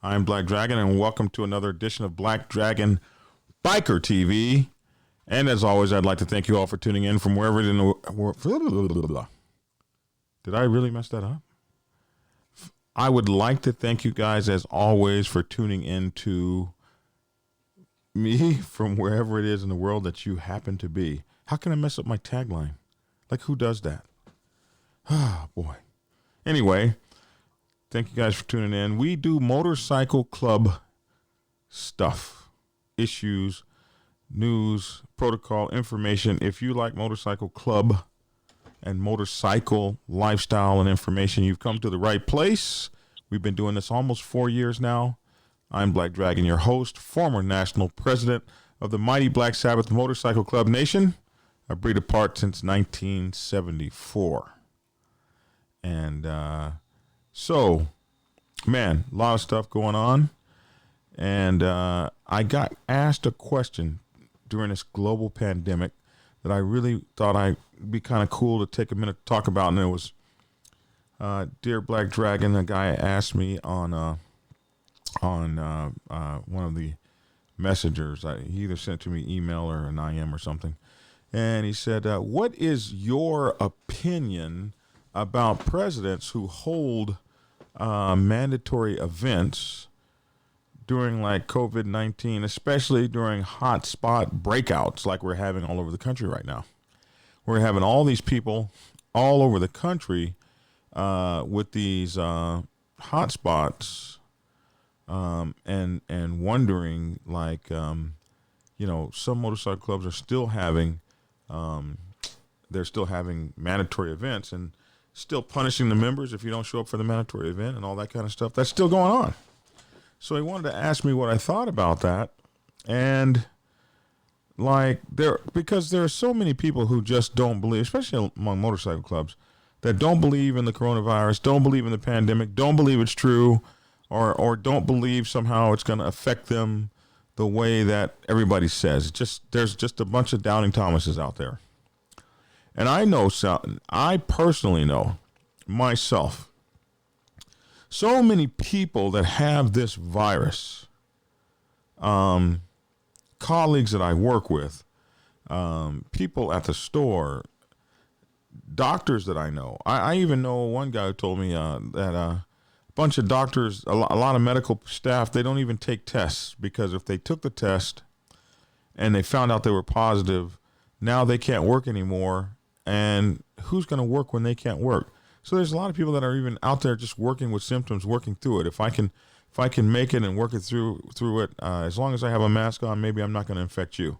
I'm Black Dragon, and welcome to another edition of Black Dragon Biker TV. And as always, I'd like to thank you all for tuning in from wherever in the world. Did I really mess that up? I would like to thank you guys, as always, for tuning in to me from wherever it is in the world that you happen to be. How can I mess up my tagline? Like, who does that? Ah, boy. Anyway, thank you guys for tuning in. We do motorcycle club stuff, issues, news, protocol, information. If you like motorcycle club and motorcycle lifestyle and information, you've come to the right place. We've been doing this almost 4 years now. I'm Black Dragon, your host, former national president of the mighty Black Sabbath Motorcycle Club Nation, a breed apart since 1974. And so, man, a lot of stuff going on. And I got asked a question during this global pandemic that I really thought I'd be kind of cool to take a minute to talk about. And it was, Dear Black Dragon, a guy asked me on one of the messengers. He either sent to me email or an IM or something. And he said, what is your opinion about presidents who hold mandatory events during like COVID-19, especially during hotspot breakouts like we're having all over the country right now? We're having all these people all over the country with these hotspots and wondering, like, some motorcycle clubs are still having mandatory events and still punishing the members if you don't show up for the mandatory event and all that kind of stuff. That's still going on. So he wanted to ask me what I thought about that. And because there are so many people who just don't believe, especially among motorcycle clubs, that don't believe in the coronavirus, don't believe in the pandemic, don't believe it's true, or don't believe somehow it's going to affect them the way that everybody says. There's just a bunch of doubting Thomases out there. And I personally know myself, so many people that have this virus, colleagues that I work with, people at the store, doctors that I know. I even know one guy who told me that a bunch of doctors, a lot of medical staff, they don't even take tests, because if they took the test and they found out they were positive, now they can't work anymore. And who's going to work when they can't work? So there's a lot of people that are even out there just working with symptoms, working through it. If I can make it and work it through it, as long as I have a mask on, maybe I'm not going to infect you.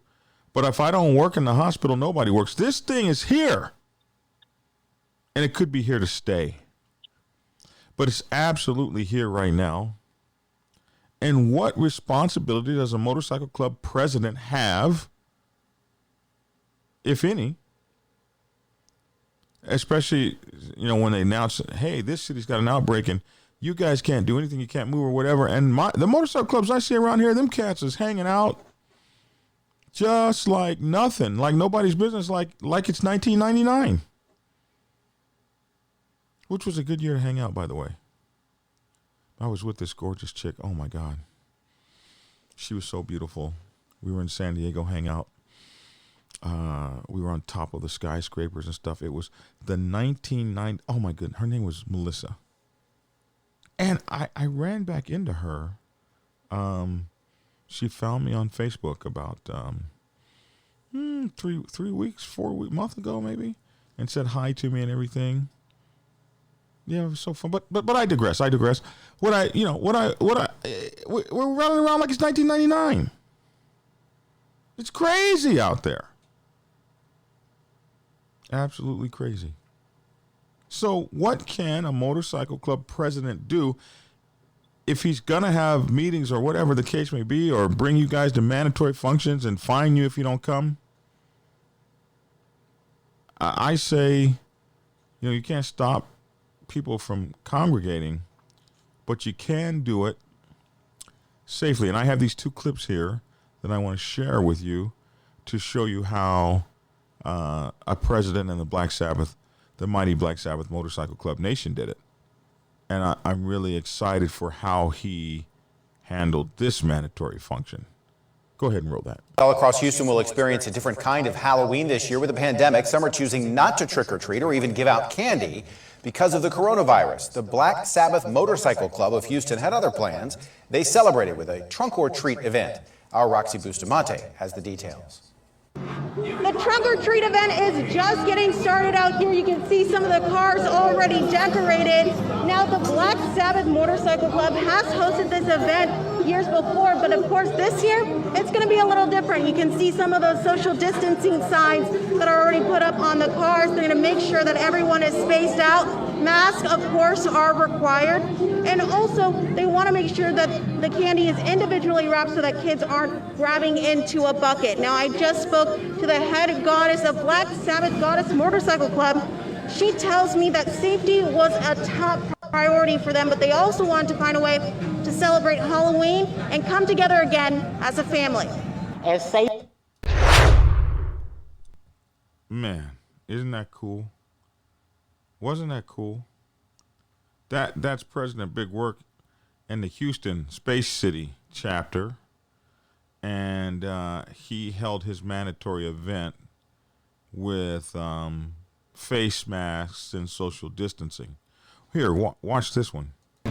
But if I don't work in the hospital, nobody works. This thing is here, and it could be here to stay. But it's absolutely here right now. And what responsibility does a motorcycle club president have, if any? Especially, when they announce, hey, this city's got an outbreak and you guys can't do anything, you can't move or whatever. And the motorcycle clubs I see around here, them cats is hanging out just like nothing, like nobody's business, like it's 1999. Which was a good year to hang out, by the way. I was with this gorgeous chick. Oh, my God. She was so beautiful. We were in San Diego hang out. We were on top of the skyscrapers and stuff. It was the 1990. Oh, my goodness. Her name was Melissa. And I ran back into her. She found me on Facebook about 4 months ago, maybe, and said hi to me and everything. Yeah, it was so fun. But I digress. We're running around like it's 1999. It's crazy out there. Absolutely crazy. So what can a motorcycle club president do if he's going to have meetings or whatever the case may be, or bring you guys to mandatory functions and fine you if you don't come? I say, you can't stop people from congregating, but you can do it safely. And I have these two clips here that I want to share with you to show you how a president in the Black Sabbath, the mighty Black Sabbath Motorcycle Club Nation, did it. And I'm really excited for how he handled this mandatory function. Go ahead and roll that. All across Houston will experience a different kind of Halloween this year with the pandemic. Some are choosing not to trick or treat or even give out candy because of the coronavirus. The Black Sabbath Motorcycle Club of Houston had other plans. They celebrated with a trunk or treat event. Our Roxy Bustamante has the details. The trunk or treat event is just getting started out here. You can see some of the cars already decorated. Now, the Black Sabbath Motorcycle Club has hosted this event years before, but of course this year it's going to be a little different. You can see some of those social distancing signs that are already put up on the cars. They're going to make sure that everyone is spaced out. Masks, of course, are required. And also, they want to make sure that the candy is individually wrapped so that kids aren't grabbing into a bucket. Now, I just spoke to the head goddess of Black Sabbath Goddess Motorcycle Club. She tells me that safety was a top priority for them, but they also want to find a way to celebrate Halloween and come together again as a family. As safe. Man, isn't that cool? Wasn't that cool? That's President Big Work in the Houston Space City chapter, and he held his mandatory event with face masks and social distancing. Here, watch this one. I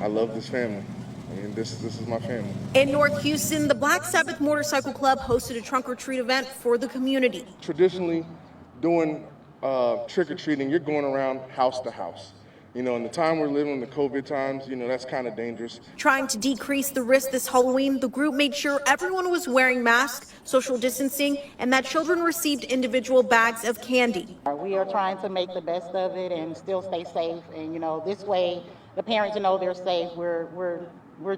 love this family. I mean, this is my family. In North Houston, the Black Sabbath Motorcycle Club hosted a trunk or treat event for the community. Traditionally, doing trick-or-treating, you're going around house to house. You know, in the time we're living, the COVID times, you know, that's kind of dangerous. Trying to decrease the risk this Halloween, the group made sure everyone was wearing masks, social distancing, and that children received individual bags of candy. We are trying to make the best of it and still stay safe. And, you know, this way the parents know they're safe. We're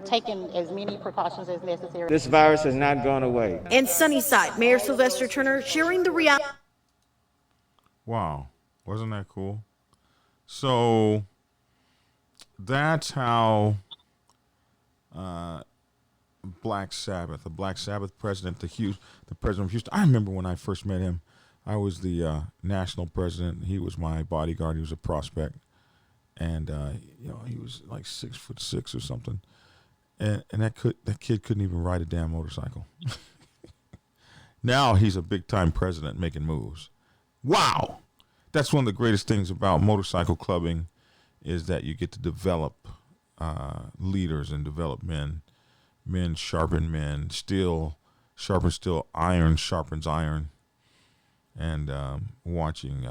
taking as many precautions as necessary. This virus has not gone away. In Sunnyside, Mayor Sylvester Turner sharing the reality. Wow, wasn't that cool? So that's how Black Sabbath, the Black Sabbath president, the president of Houston. I remember when I first met him. I was the national president. He was my bodyguard. He was a prospect, and you know, he was like 6'6" or something. And that kid couldn't even ride a damn motorcycle. Now he's a big time president making moves. Wow. That's one of the greatest things about motorcycle clubbing is that you get to develop leaders and develop men. Men sharpen men. Steel sharpens steel. Iron sharpens iron. And watching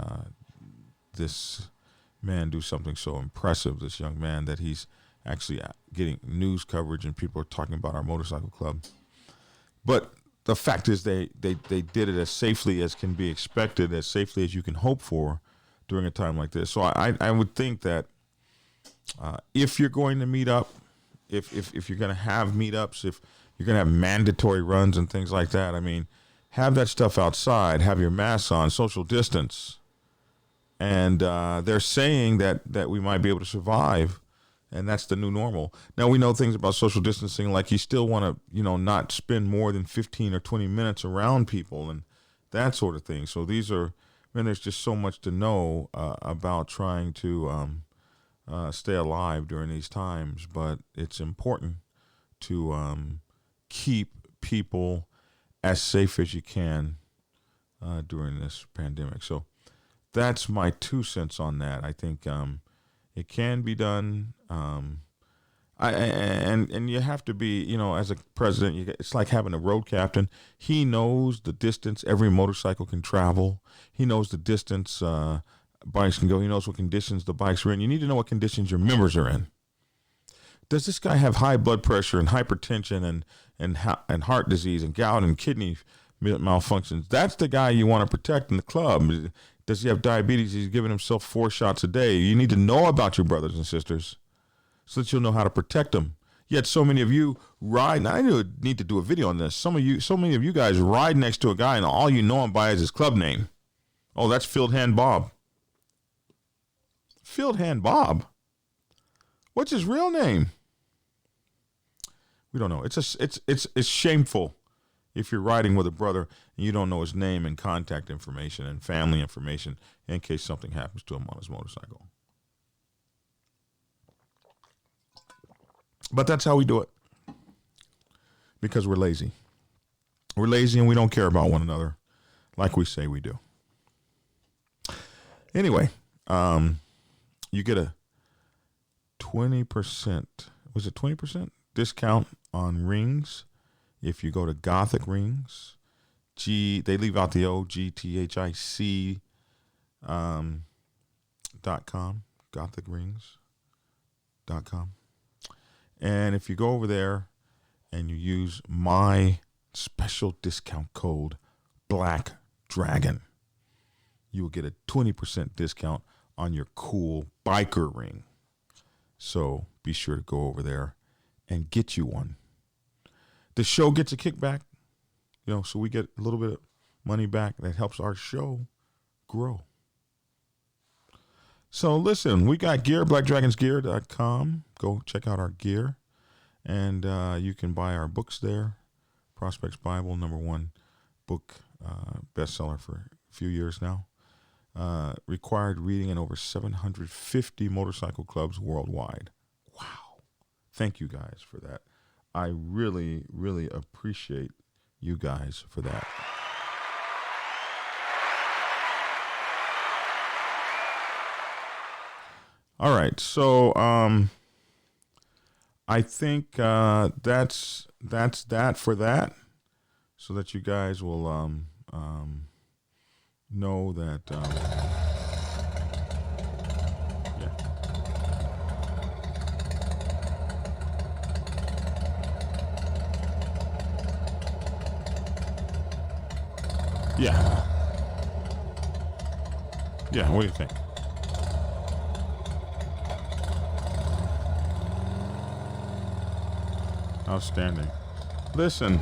this man do something so impressive, this young man, that he's actually getting news coverage and people are talking about our motorcycle club. But the fact is they did it as safely as can be expected, as safely as you can hope for during a time like this. So I would think that if you're going to meet up, if you're going to have meetups, if you're going to have mandatory runs and things like that, I mean, have that stuff outside, have your masks on, social distance. And they're saying that we might be able to survive. And that's the new normal. Now, we know things about social distancing, like you still want to, you know, not spend more than 15 or 20 minutes around people and that sort of thing. So there's just so much to know about trying to stay alive during these times. But it's important to keep people as safe as you can during this pandemic. So that's my 2 cents on that. I think it can be done. And you have to be, you know, as a president, it's like having a road captain. He knows the distance every motorcycle can travel. He knows the distance bikes can go. He knows what conditions the bikes are in. You need to know what conditions your members are in. Does this guy have high blood pressure and hypertension and heart disease and gout and kidney malfunctions? That's the guy you want to protect in the club. Does he have diabetes? He's giving himself 4 shots a day. You need to know about your brothers and sisters so that you'll know how to protect them. Yet so many of you ride, and I need to do a video on this. So many of you guys ride next to a guy and all you know him by is his club name. Oh, that's Field Hand Bob. Field Hand Bob? What's his real name? We don't know. It's shameful if you're riding with a brother and you don't know his name and contact information and family information in case something happens to him on his motorcycle. But that's how we do it. Because we're lazy. We're lazy and we don't care about one another like we say we do. Anyway, you get a 20%, was it 20% discount on rings if you go to Gothic Rings. They leave out the O, GTHIC .com, GothicRings.com. And if you go over there and you use my special discount code, Black Dragon, you will get a 20% discount on your cool biker ring. So be sure to go over there and get you one. The show gets a kickback, so we get a little bit of money back that helps our show grow. So listen, we got gear, blackdragonsgear.com. Go check out our gear. And you can buy our books there. Prospects Bible, #1 book, bestseller for a few years now. Required reading in over 750 motorcycle clubs worldwide. Wow. Thank you guys for that. I really, really appreciate you guys for that. All right, so I think that's that for that, so that you guys will know that yeah, what do you think? Outstanding. Listen,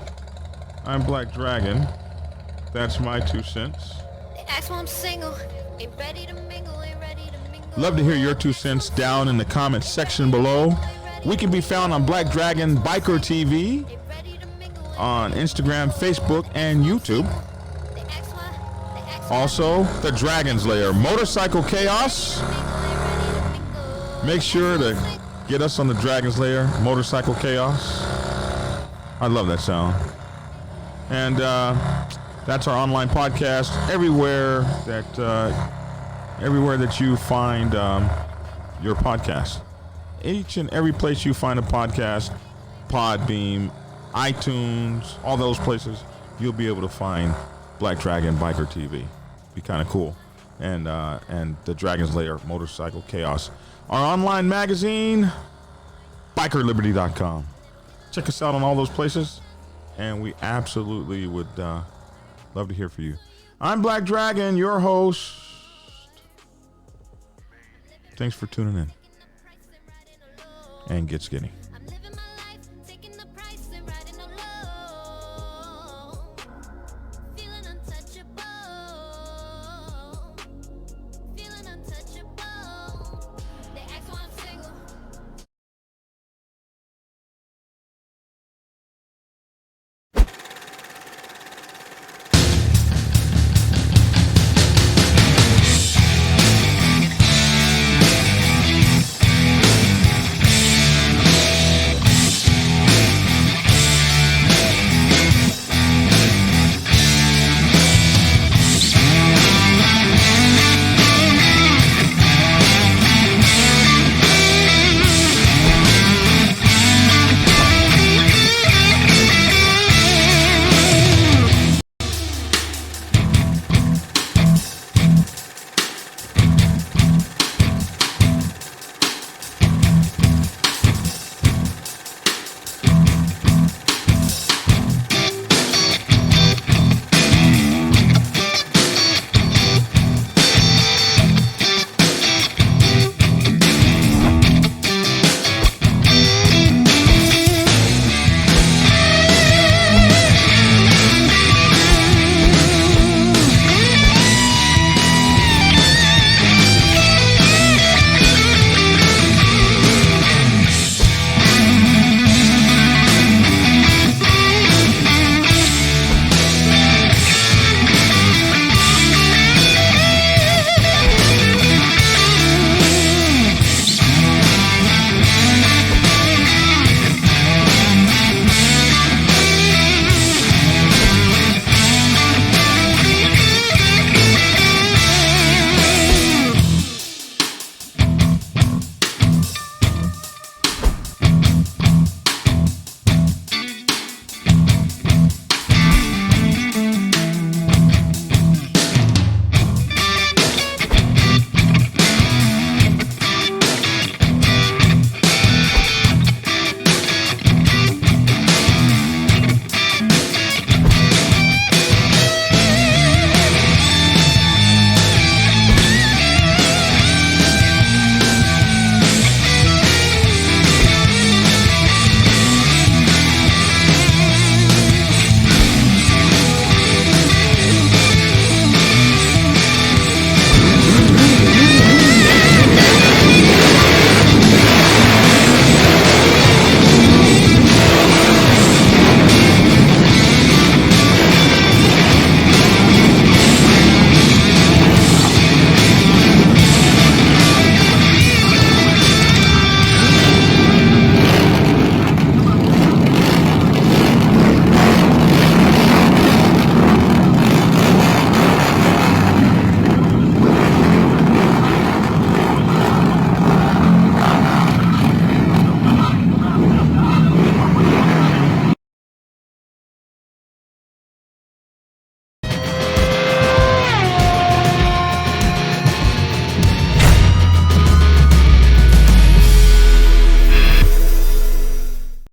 I'm Black Dragon. That's my 2 cents. They ask why I'm single. Ain't ready to mingle, ain't ready to mingle. Love to hear your 2 cents down in the comment section below. We can be found on Black Dragon Biker TV on Instagram, Facebook, and YouTube. Also, the Dragon's Lair Motorcycle Chaos. Make sure to get us on the Dragon's Lair Motorcycle Chaos. I love that sound. And that's our online podcast. Everywhere that you find your podcast. Each and every place you find a podcast, Podbeam, iTunes, all those places, you'll be able to find Black Dragon Biker TV. Be kind of cool. And the Dragon's Lair Motorcycle Chaos. Our online magazine, bikerliberty.com. Check us out on all those places, and we absolutely would love to hear from you. I'm Black Dragon, your host. Thanks for tuning in. And get skinny.